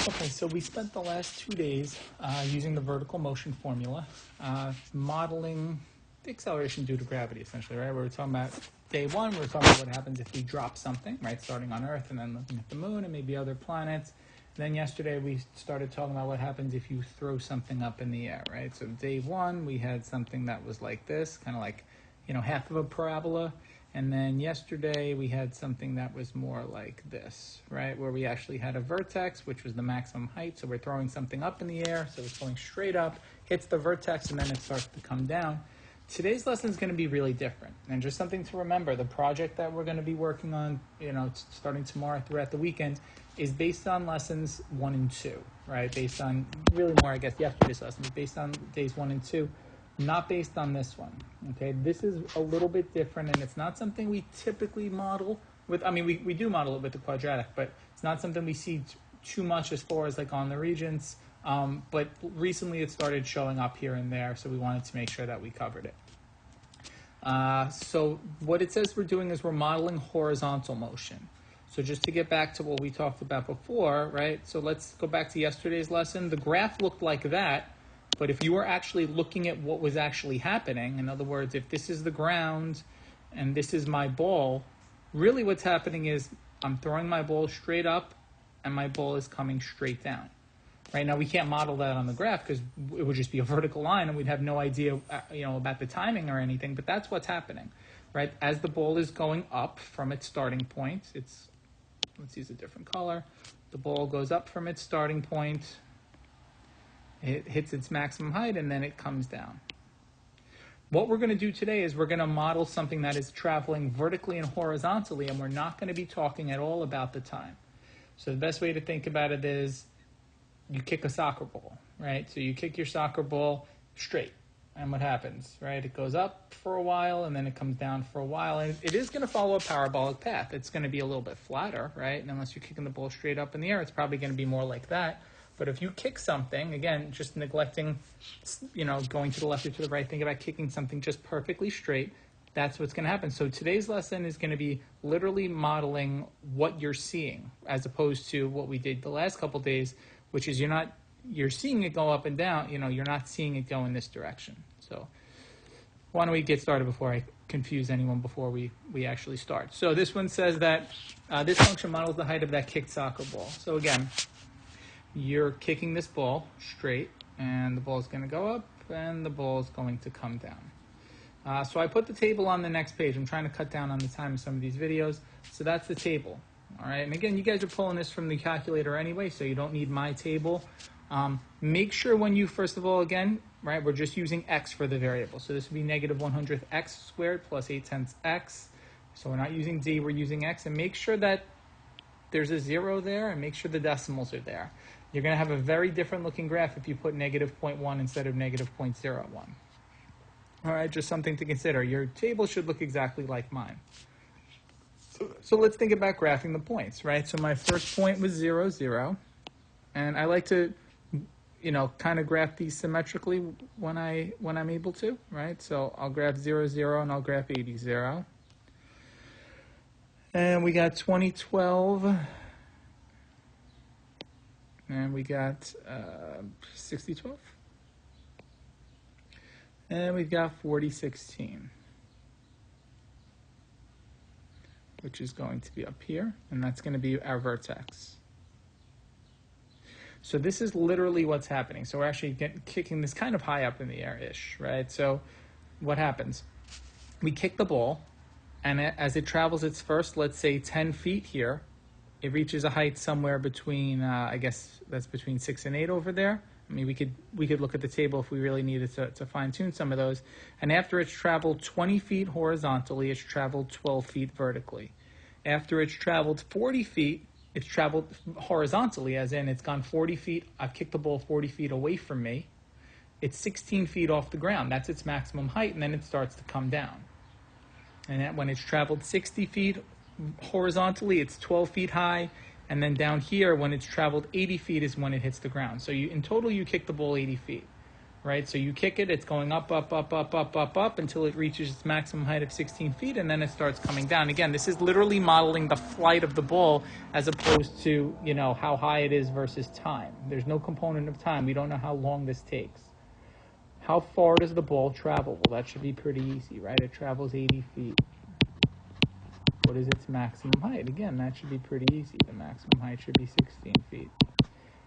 Okay, so we spent the last 2 days using the vertical motion formula, modeling the acceleration due to gravity, essentially, right? We were talking about day one, we were talking about what happens if we drop something, right? Starting on Earth and then looking at the moon and maybe other planets. Then yesterday we started talking about what happens if you throw something up in the air, right? So day one, we had something that was like this, kind of like, half of a parabola. And then yesterday we had something that was more like this, right? Where we actually had a vertex, which was the maximum height. So we're throwing something up in the air. So it's going straight up, hits the vertex, and then it starts to come down. Today's lesson is going to be really different. And just something to remember, the project that we're going to be working on, starting tomorrow throughout the weekend, is based on lessons 1 and 2, right? Based on really more, I guess, yesterday's lessons, based on days 1 and 2. Not based on this one, okay? This is a little bit different, and it's not something we typically model with. I mean, we do model it with the quadratic, but it's not something we see too much as far as like on the regents. But recently it started showing up here and there, so we wanted to make sure that we covered it. So what it says we're doing is we're modeling horizontal motion. So just to get back to what we talked about before, right? So let's go back to yesterday's lesson. The graph looked like that. But if you were actually looking at what was actually happening, in other words, if this is the ground and this is my ball, really what's happening is I'm throwing my ball straight up and my ball is coming straight down. Right now, we can't model that on the graph because it would just be a vertical line and we'd have no idea, about the timing or anything, but that's what's happening, right? As the ball is going up from its starting point, let's use a different color. The ball goes up from its starting point. It hits its maximum height, and then it comes down. What we're going to do today is we're going to model something that is traveling vertically and horizontally, and we're not going to be talking at all about the time. So the best way to think about it is you kick a soccer ball, right? So you kick your soccer ball straight, and what happens, right? It goes up for a while, and then it comes down for a while, and it is going to follow a parabolic path. It's going to be a little bit flatter, right? And unless you're kicking the ball straight up in the air, it's probably going to be more like that. But if you kick something, again, just neglecting, going to the left or to the right, think about kicking something just perfectly straight, that's what's going to happen. So today's lesson is going to be literally modeling what you're seeing, as opposed to what we did the last couple days, which is you're seeing it go up and down, you're not seeing it go in this direction. So why don't we get started before I confuse anyone before we actually start. So this one says that this function models the height of that kicked soccer ball. So again, you're kicking this ball straight, and the ball is going to go up, and the ball is going to come down. So I put the table on the next page. I'm trying to cut down on the time of some of these videos. So that's the table. All right, and again, you guys are pulling this from the calculator anyway, so you don't need my table. Make sure when you, first of all, again, right, we're just using x for the variable. So this would be negative 100th x squared plus 8/10 x. So we're not using z, we're using x. And make sure that there's a 0 there, and make sure the decimals are there. You're going to have a very different looking graph if you put negative 0.1 instead of negative 0.01. All right, just something to consider. Your table should look exactly like mine. So let's think about graphing the points, right? So my first point was 0, 0. And I like to, kind of graph these symmetrically when I'm able to, right? So I'll graph 0, 0, and I'll graph 80, 0. And we got 2012. And we got 6012. And we've got 4016, which is going to be up here, and that's going to be our vertex. So this is literally what's happening. So we're actually kicking this kind of high up in the air-ish, right? So what happens? We kick the ball, and as it travels its first, let's say 10 feet here, it reaches a height somewhere between, I guess that's between 6 and 8 over there. I mean, we could look at the table if we really needed to fine-tune some of those. And after it's traveled 20 feet horizontally, it's traveled 12 feet vertically. After it's traveled 40 feet, it's traveled horizontally, as in it's gone 40 feet. I've kicked the ball 40 feet away from me. It's 16 feet off the ground. That's its maximum height, and then it starts to come down. And then when it's traveled 60 feet horizontally, it's 12 feet high, and then down here, when it's traveled 80 feet is when it hits the ground. So in total, you kick the ball 80 feet, right? So you kick it, it's going up, up, up, up, up, up, up until it reaches its maximum height of 16 feet, and then it starts coming down. Again, this is literally modeling the flight of the ball as opposed to, you know, how high it is versus time. There's no component of time. We don't know how long this takes. How far does the ball travel? Well, that should be pretty easy, right? It travels 80 feet. What is its maximum height? Again, that should be pretty easy. The maximum height should be 16 feet.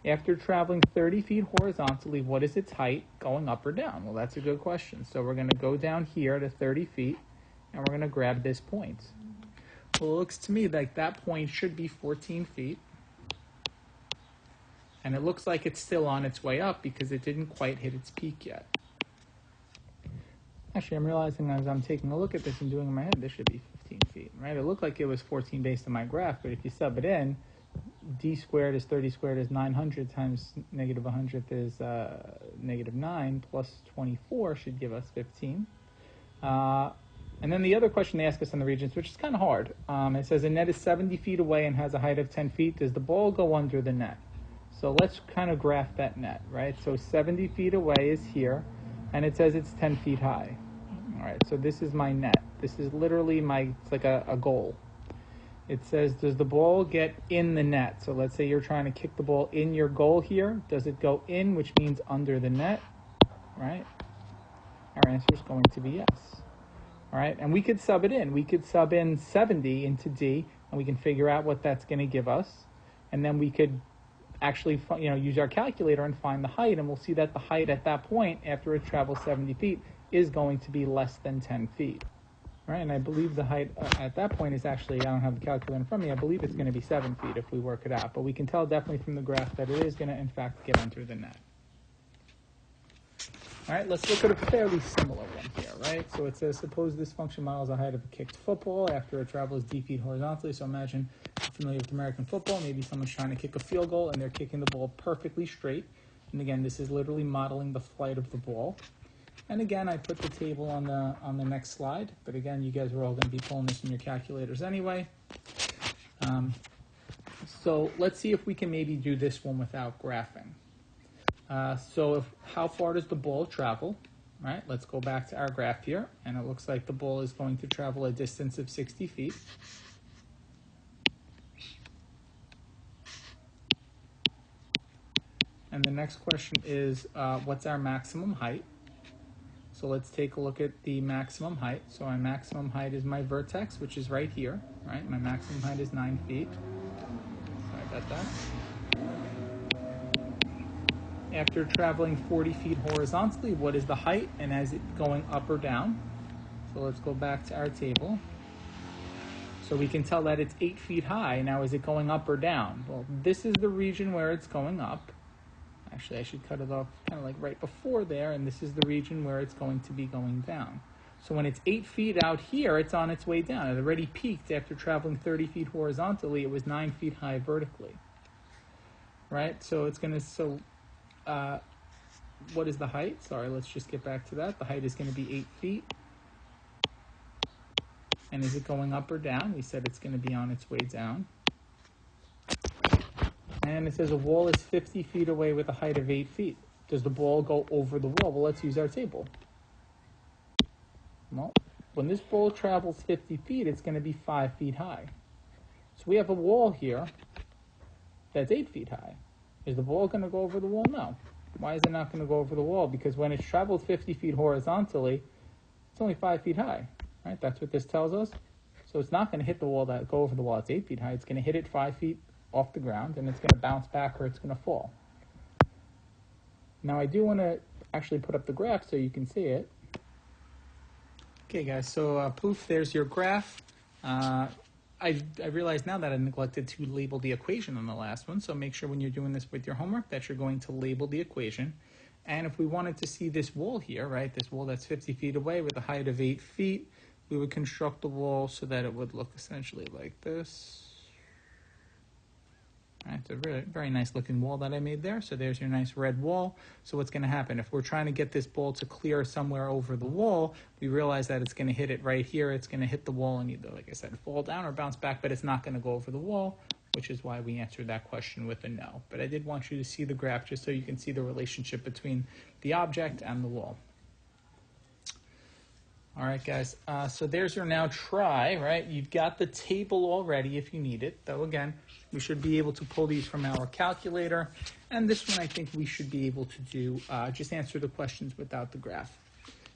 After traveling 30 feet horizontally, what is its height going up or down? Well, that's a good question. So we're going to go down here to 30 feet, and we're going to grab this point. Well, it looks to me like that point should be 14 feet. And it looks like it's still on its way up because it didn't quite hit its peak yet. Actually, I'm realizing as I'm taking a look at this and doing it in my head, this should be 15 feet, right? It looked like it was 14 based on my graph, but if you sub it in, d squared is 30 squared is 900 times negative 100th is negative 9 plus 24 should give us 15. And then the other question they ask us on the regions, which is kind of hard, it says a net is 70 feet away and has a height of 10 feet. Does the ball go under the net? So let's kind of graph that net, right? So 70 feet away is here, and it says it's 10 feet high. All right, so this is my net. This is literally it's like a goal. It says, does the ball get in the net? So let's say you're trying to kick the ball in your goal here. Does it go in, which means under the net, right? Our answer is going to be yes. All right, and we could sub it in. We could sub in 70 into D, and we can figure out what that's going to give us. And then we could actually, use our calculator and find the height, and we'll see that the height at that point, after it travels 70 feet, is going to be less than 10 feet. Right, and I believe the height at that point is actually, I don't have the calculator in front of me, I believe it's going to be 7 feet if we work it out. But we can tell definitely from the graph that it is going to, in fact, get under the net. All right, let's look at a fairly similar one here, right? So it says, suppose this function models the height of a kicked football after it travels d feet horizontally. So imagine, if you're familiar with American football, maybe someone's trying to kick a field goal and they're kicking the ball perfectly straight. And again, this is literally modeling the flight of the ball. And again, I put the table on the next slide. But again, you guys are all going to be pulling this in your calculators anyway. So let's see if we can maybe do this one without graphing. How far does the ball travel? Right, let's go back to our graph here. And it looks like the ball is going to travel a distance of 60 feet. And the next question is, what's our maximum height? So let's take a look at the maximum height. So my maximum height is my vertex, which is right here, right? My maximum height is 9 feet. Sorry about that. After traveling 40 feet horizontally, what is the height? And is it going up or down? So let's go back to our table. So we can tell that it's 8 feet high. Now, is it going up or down? Well, this is the region where it's going up. Actually, I should cut it off kind of like right before there, and this is the region where it's going to be going down. So when it's 8 feet out here, it's on its way down. It already peaked after traveling 30 feet horizontally. It was 9 feet high vertically, right? So it's going to, what is the height? Sorry, let's just get back to that. The height is going to be 8 feet. And is it going up or down? We said it's going to be on its way down. And it says a wall is 50 feet away with a height of 8 feet. Does the ball go over the wall? Well, let's use our table. Well, when this ball travels 50 feet, it's going to be 5 feet high. So we have a wall here that's 8 feet high. Is the ball going to go over the wall? No. Why is it not going to go over the wall? Because when it's traveled 50 feet horizontally, it's only 5 feet high. Right? That's what this tells us. So it's not going to hit the wall go over the wall. It's 8 feet high. It's going to hit it 5 feet off the ground, and it's going to bounce back or it's going to fall. Now I do want to actually put up the graph so you can see it. Okay guys, so poof, there's your graph. I realize now that I neglected to label the equation on the last one, so make sure when you're doing this with your homework that you're going to label the equation. And if we wanted to see this wall here, right, this wall that's 50 feet away with a height of 8 feet, we would construct the wall so that it would look essentially like this. Right, it's a very, very nice looking wall that I made there. So there's your nice red wall. So what's going to happen? If we're trying to get this ball to clear somewhere over the wall, we realize that it's going to hit it right here. It's going to hit the wall and either, like I said, fall down or bounce back, but it's not going to go over the wall. which is why we answered that question with a no. But I did want you to see the graph just so you can see the relationship between the object and the wall. All right, guys, so there's your now try, right? You've got the table already if you need it, though again, we should be able to pull these from our calculator. And this one I think we should be able to do, just answer the questions without the graph.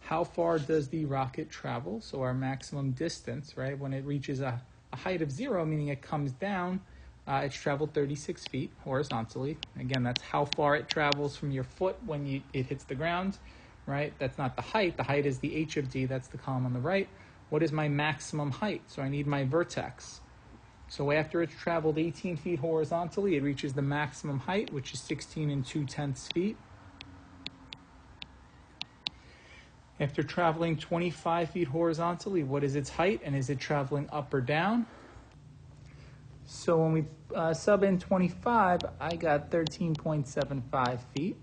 How far does the rocket travel? So our maximum distance, right? When it reaches a height of 0, meaning it comes down, it's traveled 36 feet horizontally. Again, that's how far it travels from your foot when it hits the ground. Right? That's not the height. The height is the h of d. That's the column on the right. What is my maximum height? So I need my vertex. So after it's traveled 18 feet horizontally, it reaches the maximum height, which is 16 2/10 feet. After traveling 25 feet horizontally, what is its height? And is it traveling up or down? So when we sub in 25, I got 13.75 feet.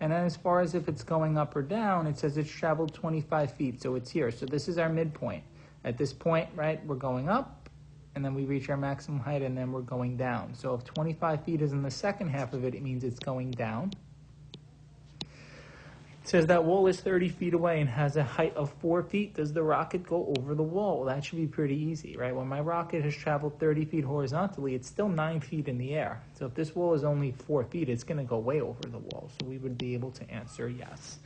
And then as far as if it's going up or down, it says it's traveled 25 feet, so it's here. So this is our midpoint. At this point, right, we're going up, and then we reach our maximum height, and then we're going down. So if 25 feet is in the second half of it, it means it's going down. It says that wall is 30 feet away and has a height of 4 feet. Does the rocket go over the wall? Well, that should be pretty easy, right? When my rocket has traveled 30 feet horizontally, it's still 9 feet in the air. So if this wall is only 4 feet, it's going to go way over the wall. So we would be able to answer yes.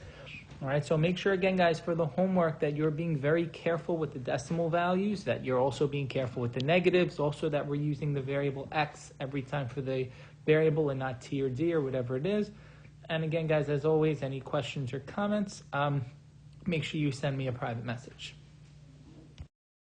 All right, so make sure again, guys, for the homework that you're being very careful with the decimal values, that you're also being careful with the negatives, also that we're using the variable x every time for the variable and not t or d or whatever it is. And again, guys, as always, any questions or comments, make sure you send me a private message.